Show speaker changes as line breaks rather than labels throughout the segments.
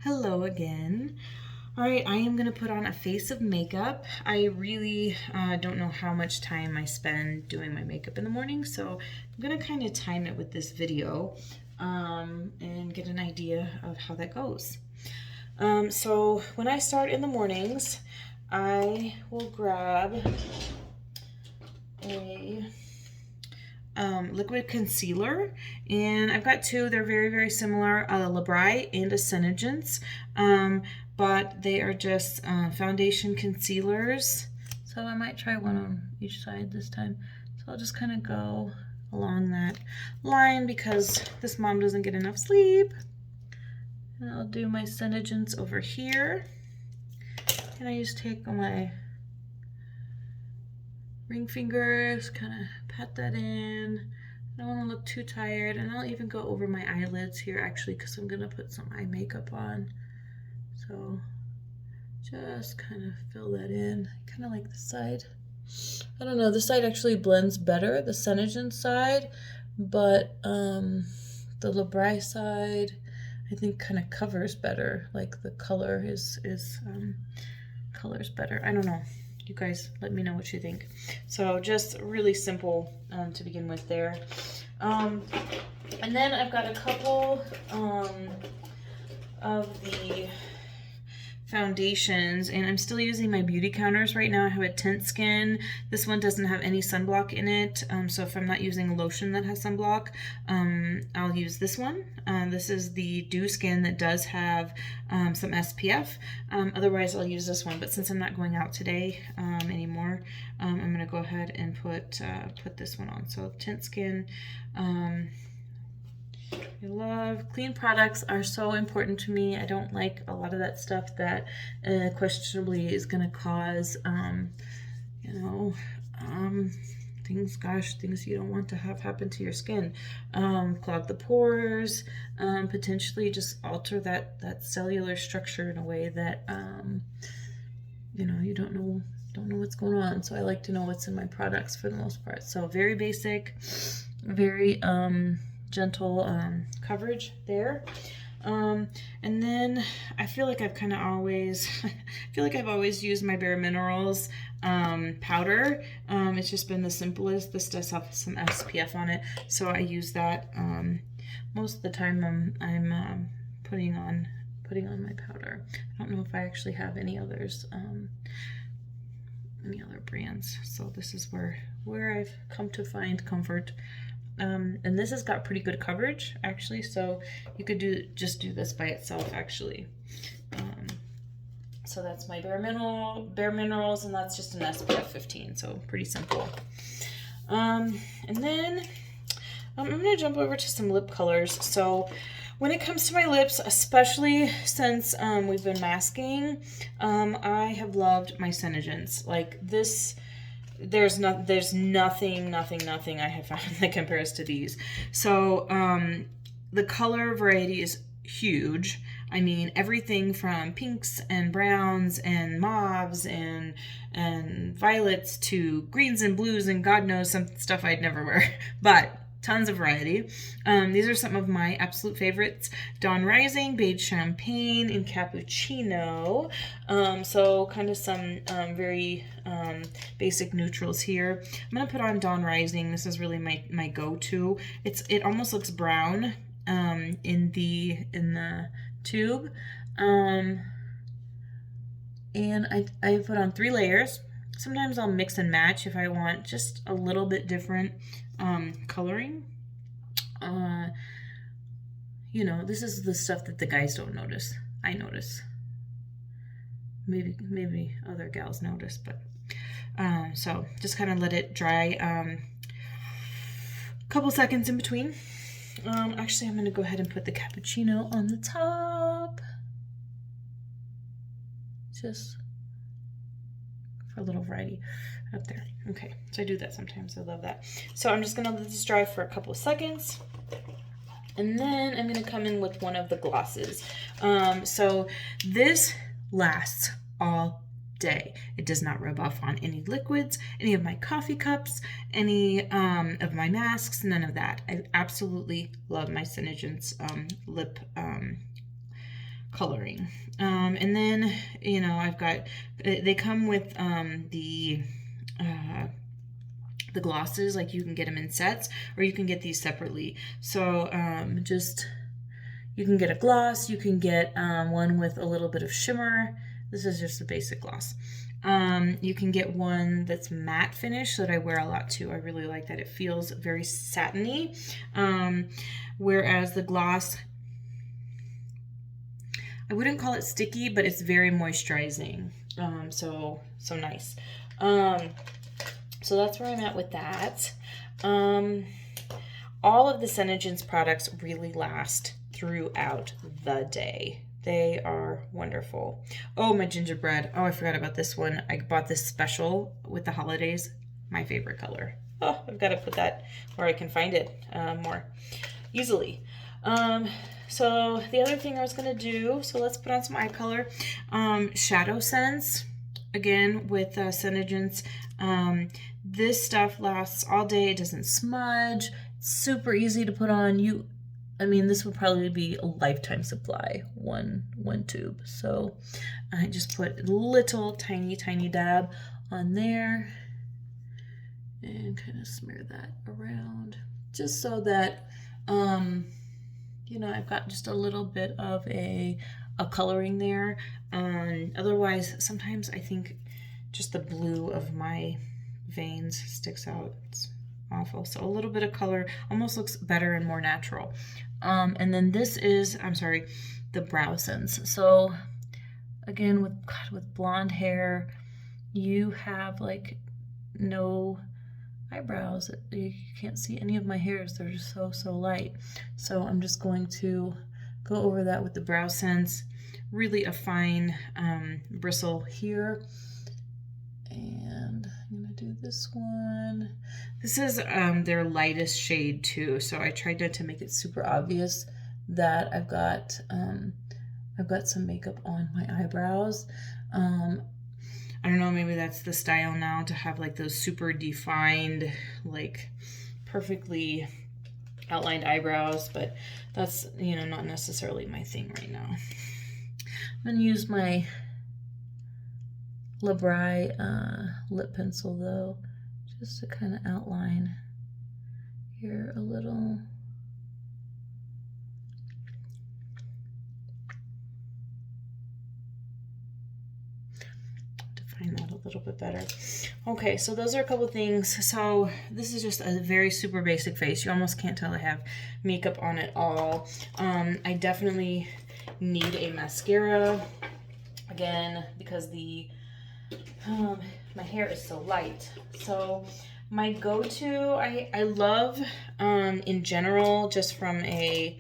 Hello again. All right, I am gonna put on a face of makeup. I really don't know how much time I spend doing my makeup in the morning, so I'm gonna kind of time it with this video and get an idea of how that goes. So when I start in the mornings, I will grab a liquid concealer, and I've got two. They're very, very similar, a Labrai and a Senegence, but they are just foundation concealers. So I might try one on each side this time. So I'll just kind of go along that line because this mom doesn't get enough sleep. And I'll do my Senegence over here. And I just take my ring fingers, kind of pat that in. I don't want to look too tired, and I'll even go over my eyelids here actually because I'm gonna put some eye makeup on. So just kind of fill that in. I kind of like the side. I don't know, this side actually blends better, the Senegence side, but the Labrai side I think kind of covers better. Like the color is colors better. I don't know. You guys let me know what you think. So just really simple to begin with there. And then I've got a couple of the foundations, and I'm still using my beauty counters right now. I have a Tint Skin. This one doesn't have any sunblock in it, so if I'm not using a lotion that has sunblock, I'll use this one. This is the Dew Skin that does have some SPF. Otherwise I'll use this one, but since I'm not going out today anymore, I'm gonna go ahead and put this one on. So Tint Skin. I love clean products are so important to me. I don't like a lot of that stuff that questionably is going to cause, things you don't want to have happen to your skin. Clog the pores, potentially just alter that cellular structure in a way that, you don't know what's going on. So I like to know what's in my products for the most part. So very basic, very, gentle coverage there. And then I feel like I've kind of always I've always used my Bare Minerals powder. It's just been the simplest. This does have some SPF on it, so I use that most of the time. I'm putting on my powder. I don't know if I actually have any others, any other brands. So this is where I've come to find comfort. And this has got pretty good coverage actually, so you could just do this by itself actually. So that's my Bare Minerals, and that's just an SPF 15, so pretty simple. And then I'm gonna jump over to some lip colors. So when it comes to my lips, especially since we've been masking, I have loved my Senegence. Like this, there's nothing I have found that compares to these. So the color variety is huge. I mean, everything from pinks and browns and mauves and violets to greens and blues and God knows some stuff I'd never wear, but tons of variety. These are some of my absolute favorites: Dawn Rising, Beige Champagne, and Cappuccino. So kind of some very basic neutrals here. I'm gonna put on Dawn Rising. This is really my go-to. It almost looks brown in the tube. And I put on 3 layers. Sometimes I'll mix and match if I want just a little bit different coloring. This is the stuff that the guys don't notice. I notice. Maybe other gals notice, but so just kind of let it dry. A couple seconds in between. Actually, I'm going to go ahead and put the Cappuccino on the top. Just for a little variety up there. Okay, so I do that sometimes. I love that. So I'm just going to let this dry for a couple of seconds. And then I'm going to come in with one of the glosses. So this lasts all day. It does not rub off on any liquids, any of my coffee cups, any of my masks, none of that. I absolutely love my Senegence lip coloring. And then, you know, I've got, they come with the glosses, like you can get them in sets or you can get these separately. So just, you can get a gloss, you can get one with a little bit of shimmer. This is just a basic gloss. You can get one that's matte finish that I wear a lot too. I really like that. It feels very satiny. Whereas the gloss, I wouldn't call it sticky, but it's very moisturizing. So nice. So that's where I'm at with that. All of the Senegence products really last throughout the day. They are wonderful. Oh, my gingerbread. Oh, I forgot about this one. I bought this special with the holidays. My favorite color. Oh, I've got to put that where I can find it more easily. So the other thing I was going to do, so let's put on some eye color. Shadow Sense, again, with Senegence. This stuff lasts all day. It doesn't smudge. It's super easy to put on. I mean, this would probably be a lifetime supply, one tube. So I just put a little tiny dab on there and kind of smear that around just so that, you know, I've got just a little bit of a coloring there. Otherwise, sometimes I think just the blue of my veins sticks out. It's awful. So a little bit of color almost looks better and more natural. And then this is, I'm sorry, the Brow Sense. So again, with blonde hair, you have like no eyebrows. You can't see any of my hairs. They're just so light. So I'm just going to go over that with the Brow Sense. Really a fine bristle here. And I'm gonna do this one. This is their lightest shade too, so I tried not to make it super obvious that I've got some makeup on my eyebrows. I don't know, maybe that's the style now, to have like those super defined, like perfectly outlined eyebrows, but that's, you know, not necessarily my thing right now. I'm gonna use my Labri lip pencil though, just to kind of outline here a little. Define that a little bit better. Okay, so those are a couple things. So this is just a very super basic face. You almost can't tell I have makeup on at all. I definitely need a mascara, again, because my hair is so light. So my go-to, I love in general, just from a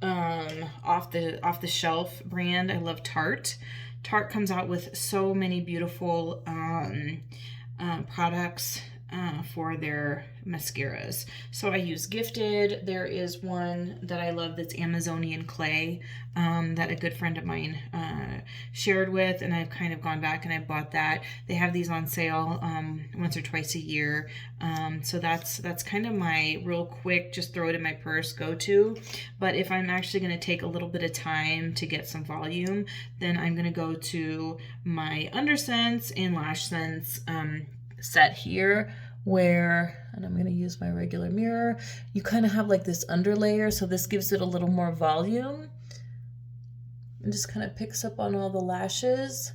off the shelf brand, I love Tarte. Tarte comes out with so many beautiful products for their mascaras. So I use Gifted. There is one that I love that's Amazonian clay that a good friend of mine shared with, and I've kind of gone back and I bought that. They have these on sale once or twice a year. So that's kind of my real quick, just throw it in my purse go-to. But if I'm actually going to take a little bit of time to get some volume, then I'm going to go to my Undersense and Lash Sense set here, where, and I'm going to use my regular mirror, you kind of have like this underlayer, so this gives it a little more volume and just kind of picks up on all the lashes.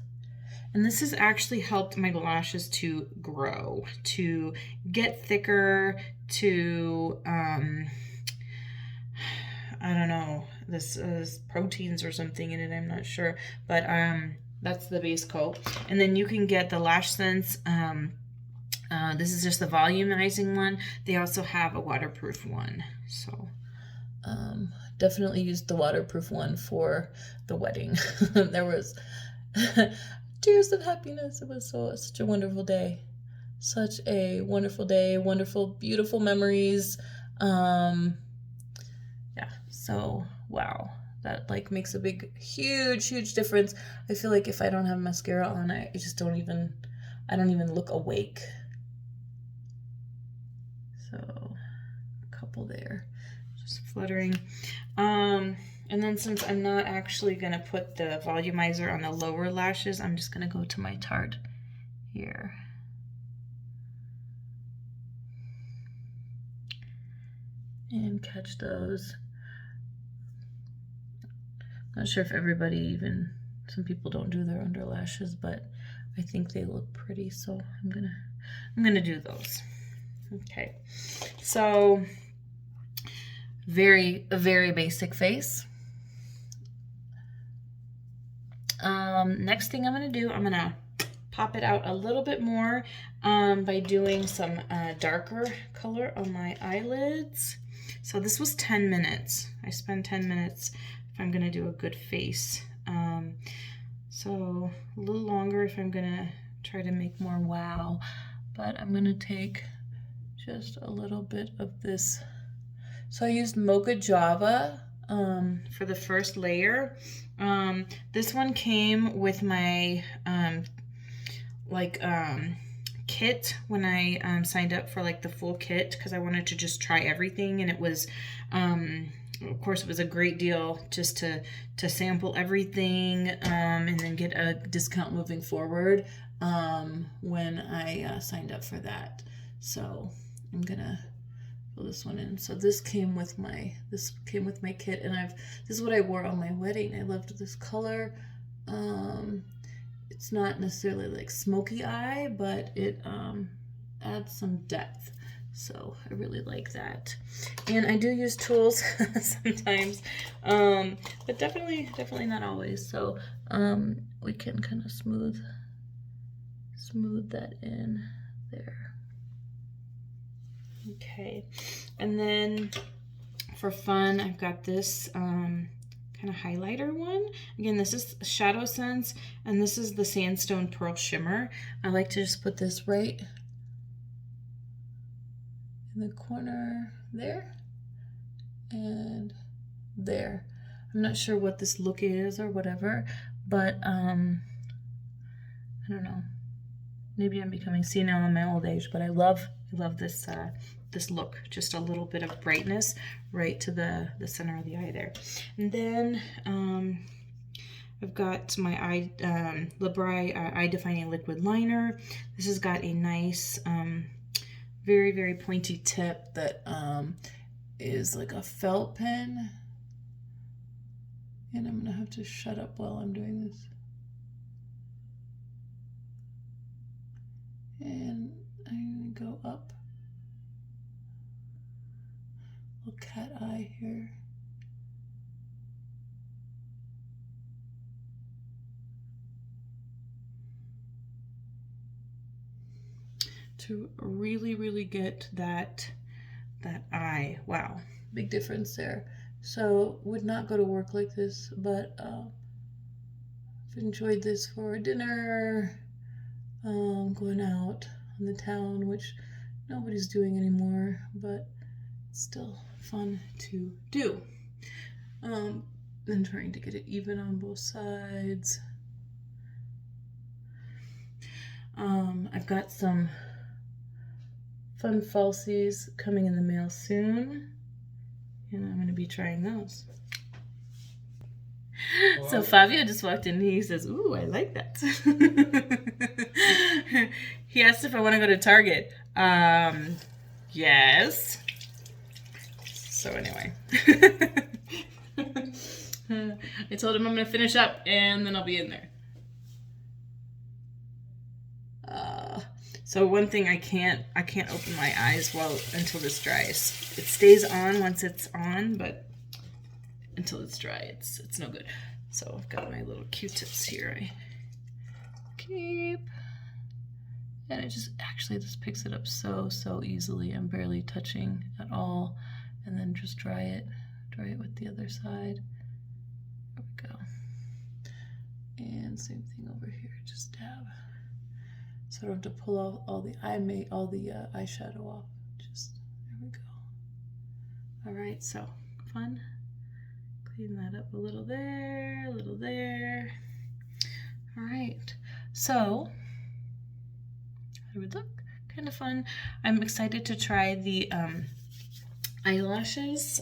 And this has actually helped my lashes to grow, to get thicker, to I don't know, this is proteins or something in it, I'm not sure, but that's the base coat. And then you can get the Lash Sense. This is just the volumizing one. They also have a waterproof one. So definitely used the waterproof one for the wedding. There was tears of happiness. It was such a wonderful day. Such a wonderful day. Wonderful, beautiful memories. Yeah, so wow. That like makes a big, huge difference. I feel like if I don't have mascara on, I don't even look awake. So, a couple there, just fluttering. And then since I'm not actually going to put the volumizer on the lower lashes, I'm just going to go to my Tarte here. And catch those. Not sure if everybody even, some people don't do their under lashes, but I think they look pretty, so I'm gonna do those. Okay, so a very basic face. Next thing I'm gonna do, I'm gonna pop it out a little bit more by doing some darker color on my eyelids. So this was 10 minutes. I spend 10 minutes if I'm gonna do a good face. So a little longer if I'm gonna try to make more wow, but I'm gonna take just a little bit of this. So I used Mocha Java for the first layer. This one came with my kit when I signed up for like the full kit, because I wanted to just try everything, and it was of course it was a great deal just to sample everything and then get a discount moving forward when I signed up for that. So I'm gonna fill this one in. So this came with my kit, and this is what I wore on my wedding. I loved this color. It's not necessarily like smoky eye, but it adds some depth. So I really like that. And I do use tools sometimes, but definitely not always. So we can kind of smooth that in there. Okay, and then for fun, I've got this kind of highlighter one. Again, this is Shadow Sense, and this is the Sandstone Pearl Shimmer. I like to just put this right in the corner there and there. I'm not sure what this look is or whatever, but I don't know. Maybe I'm becoming senile in my old age, but I love this this look. Just a little bit of brightness right to the center of the eye there. And then I've got my Labri Eye Defining Liquid Liner. This has got a nice, very, very pointy tip that is like a felt pen. And I'm gonna have to shut up while I'm doing this. And I'm gonna go up. Little cat eye here. To really, really get that eye. Wow, big difference there. So would not go to work like this, but I've enjoyed this for dinner, going out on the town, which nobody's doing anymore, but it's still fun to do. Then trying to get it even on both sides. I've got some fun falsies coming in the mail soon, and I'm going to be trying those. Wow. So Fabio just walked in and he says, "Ooh, I like that." He asked if I want to go to Target. Yes. So anyway, I told him I'm going to finish up and then I'll be in there. So one thing, I can't open my eyes until this dries. It stays on once it's on, but until it's dry, it's no good. So I've got my little Q-tips here. I keep, and it just actually this picks it up so easily. I'm barely touching at all, and then just dry it with the other side. There we go. And same thing over here. Just dab. So I don't have to pull off all the eyeshadow off. Just, there we go. All right, so fun. Clean that up a little there, a little there. All right, so how do we look? Kind of fun. I'm excited to try the eyelashes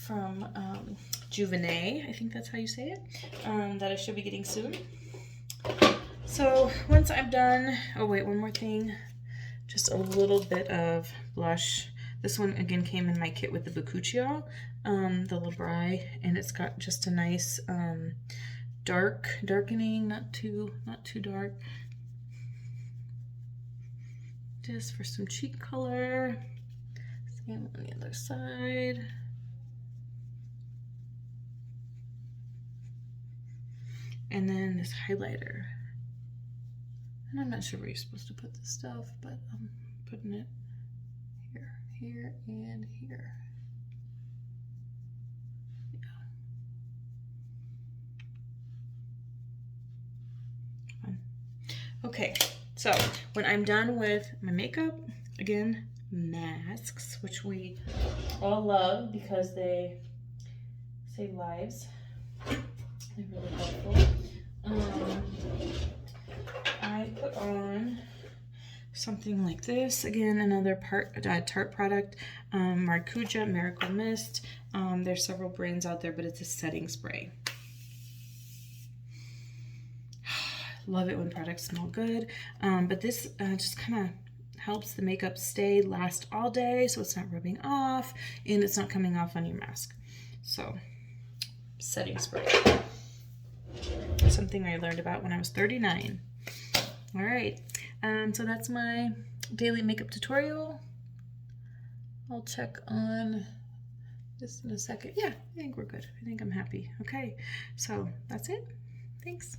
from Juvenet, I think that's how you say it, that I should be getting soon. So once I'm done, oh wait, one more thing, just a little bit of blush. This one again came in my kit with the Bakuchiol, the Labrai, and it's got just a nice darkening, not too dark. Just for some cheek color. Same on the other side. And then this highlighter. And I'm not sure where you're supposed to put this stuff, but I'm putting it here, here, and here. Yeah. Fun. Okay, so when I'm done with my makeup, again, masks, which we all love because they save lives. They're really helpful. I put on something like this. Again, another Tarte product, Maracuja Miracle Mist. There's several brands out there, but it's a setting spray. Love it when products smell good. But this just kind of helps the makeup last all day, so it's not rubbing off and it's not coming off on your mask. So, setting spray. Something I learned about when I was 39. All right, so that's my daily makeup tutorial. I'll check on this in a second. Yeah, I think we're good. I think I'm happy. Okay, so that's it. Thanks.